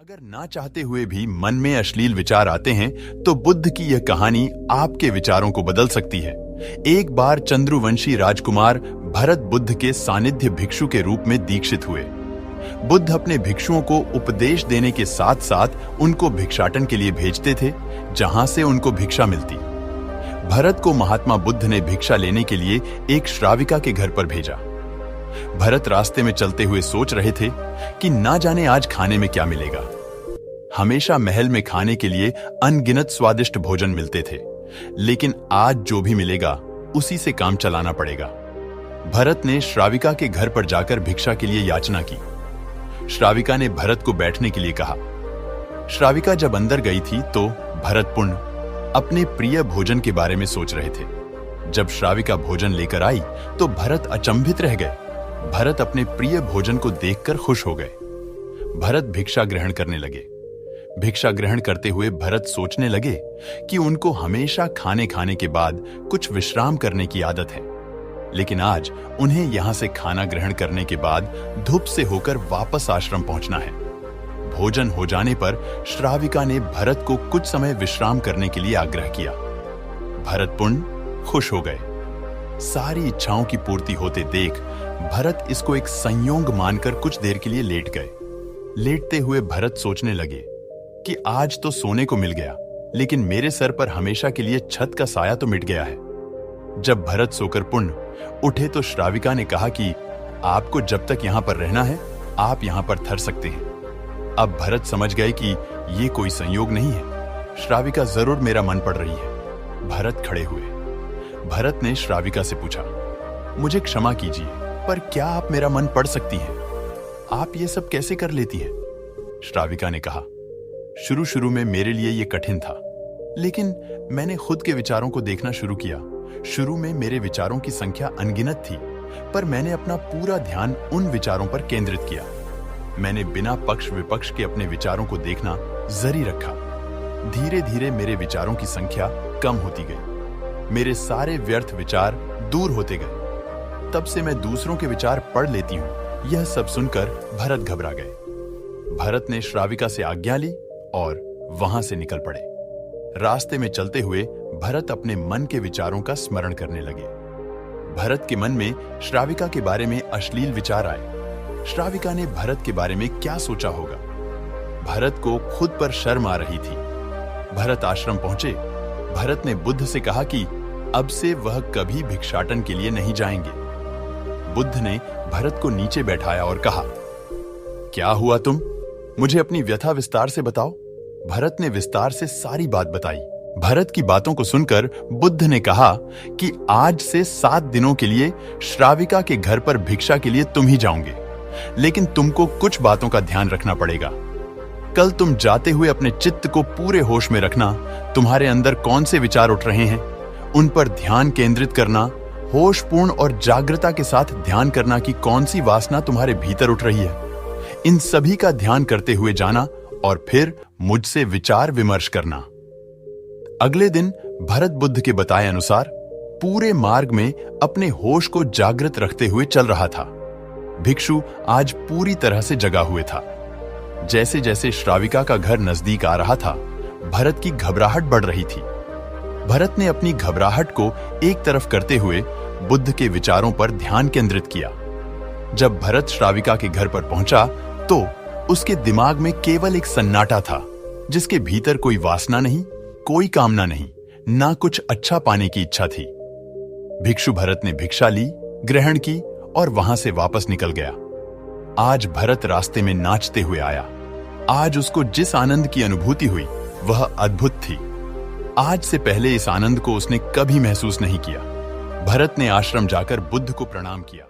अगर ना चाहते हुए भी मन में अश्लील विचार आते हैं तो बुद्ध की यह कहानी आपके विचारों को बदल सकती है। एक बार चंद्रवंशी राजकुमार भरत बुद्ध के सानिध्य भिक्षु के रूप में दीक्षित हुए। बुद्ध अपने भिक्षुओं को उपदेश देने के साथ साथ उनको भिक्षाटन के लिए भेजते थे, जहां से उनको भिक्षा मिलती। भरत को महात्मा बुद्ध ने भिक्षा लेने के लिए एक श्राविका के घर पर भेजा। भरत रास्ते में चलते हुए सोच रहे थे कि ना जाने आज खाने में क्या मिलेगा। हमेशा महल में खाने के लिए अनगिनत स्वादिष्ट भोजन मिलते थे, लेकिन आज जो भी मिलेगा उसी से काम चलाना पड़ेगा। भरत ने श्राविका के घर पर जाकर भिक्षा के लिए याचना की। श्राविका ने भरत को बैठने के लिए कहा। श्राविका जब अंदर गई थी तो भरत पुण्य अपने प्रिय भोजन के बारे में सोच रहे थे। जब श्राविका भोजन लेकर आई तो भरत अचंभित रह गए। भरत अपने प्रिय भोजन को देखकर खुश हो गए। भरत भिक्षा ग्रहण करने लगे। भिक्षा ग्रहण करते हुए भरत सोचने लगे कि उनको हमेशा खाने के बाद कुछ विश्राम करने की आदत है, लेकिन आज उन्हें यहां से खाना ग्रहण करने के बाद धूप से होकर वापस आश्रम पहुंचना है। भोजन हो जाने पर श्राविका ने भरत को कुछ समय विश्राम करने के लिए आग्रह किया। भरत पुण्य खुश हो गए। सारी इच्छाओं की पूर्ति होते देख भरत इसको एक संयोग मानकर कुछ देर के लिए लेट गए। लेटते हुए भरत सोचने लगे कि आज तो सोने को मिल गया, लेकिन मेरे सर पर हमेशा के लिए छत का साया तो मिट गया है। जब भरत सोकर पुण्य उठे तो श्राविका ने कहा कि आपको जब तक यहां पर रहना है आप यहां पर ठहर सकते हैं। अब भरत समझ गए कि ये कोई संयोग नहीं है, श्राविका जरूर मेरा मन पढ़ रही है। भरत खड़े हुए। भरत ने श्राविका से पूछा, मुझे क्षमा कीजिए, पर क्या आप मेरा मन पढ़ सकती हैं? आप ये सब कैसे कर लेती हैं? श्राविका ने कहा, शुरू में मेरे लिए ये कठिन था, लेकिन मैंने खुद के विचारों को देखना शुरू किया। शुरू में मेरे विचारों की संख्या अनगिनत थी, पर मैंने अपना पूरा ध्यान उन विचारों पर केंद्रित किया। मैंने बिना पक्ष विपक्ष के अपने विचारों को देखना जारी रखा। धीरे धीरे मेरे विचारों की संख्या कम होती गई। मेरे सारे व्यर्थ विचार दूर होते गए। तब से मैं दूसरों के विचार पढ़ लेती हूं। यह सब सुनकर भरत घबरा गए। भरत ने श्राविका से आज्ञा ली और वहां से निकल पड़े। रास्ते में चलते हुए भरत अपने मन के विचारों का स्मरण करने लगे। भरत के मन में श्राविका के बारे में अश्लील विचार आए। श्राविका ने भरत के बारे में क्या सोचा होगा? भरत को खुद पर शर्म आ रही थी। भरत आश्रम पहुंचे। भरत ने बुद्ध से कहा कि अब से वह कभी भिक्षाटन के लिए नहीं जाएंगे। बुद्ध ने भरत को नीचे बैठाया और कहा, क्या हुआ तुम? मुझे अपनी व्यथा विस्तार से बताओ। भरत ने विस्तार से सारी बात बताई। भरत की बातों को सुनकर बुद्ध ने कहा कि आज से 7 दिनों के लिए श्राविका के घर पर भिक्षा के लिए तुम ही जाओगे, लेकिन तुमको कुछ बातों का ध्यान रखना पड़ेगा। कल तुम जाते हुए अपने चित्त को पूरे होश में रखना। तुम्हारे अंदर कौन से विचार उठ रहे हैं उन पर ध्यान केंद्रित करना। होशपूर्ण और जागृता के साथ ध्यान करना कि कौन सी वासना तुम्हारे भीतर उठ रही है। इन सभी का ध्यान करते हुए जाना और फिर मुझसे विचार विमर्श करना। अगले दिन भरत बुद्ध के बताए अनुसार पूरे मार्ग में अपने होश को जागृत रखते हुए चल रहा था। भिक्षु आज पूरी तरह से जगा हुए था। जैसे जैसे श्राविका का घर नजदीक आ रहा था, भरत की घबराहट बढ़ रही थी। भरत ने अपनी घबराहट को एक तरफ करते हुए बुद्ध के विचारों पर ध्यान केंद्रित किया। जब भरत श्राविका के घर पर पहुंचा तो उसके दिमाग में केवल एक सन्नाटा था, जिसके भीतर कोई वासना नहीं, कोई कामना नहीं, ना कुछ अच्छा पाने की इच्छा थी। भिक्षु भरत ने भिक्षा ली, ग्रहण की और वहां से वापस निकल गया। आज भरत रास्ते में नाचते हुए आया। आज उसको जिस आनंद की अनुभूति हुई वह अद्भुत थी। आज से पहले इस आनंद को उसने कभी महसूस नहीं किया। भरत ने आश्रम जाकर बुद्ध को प्रणाम किया।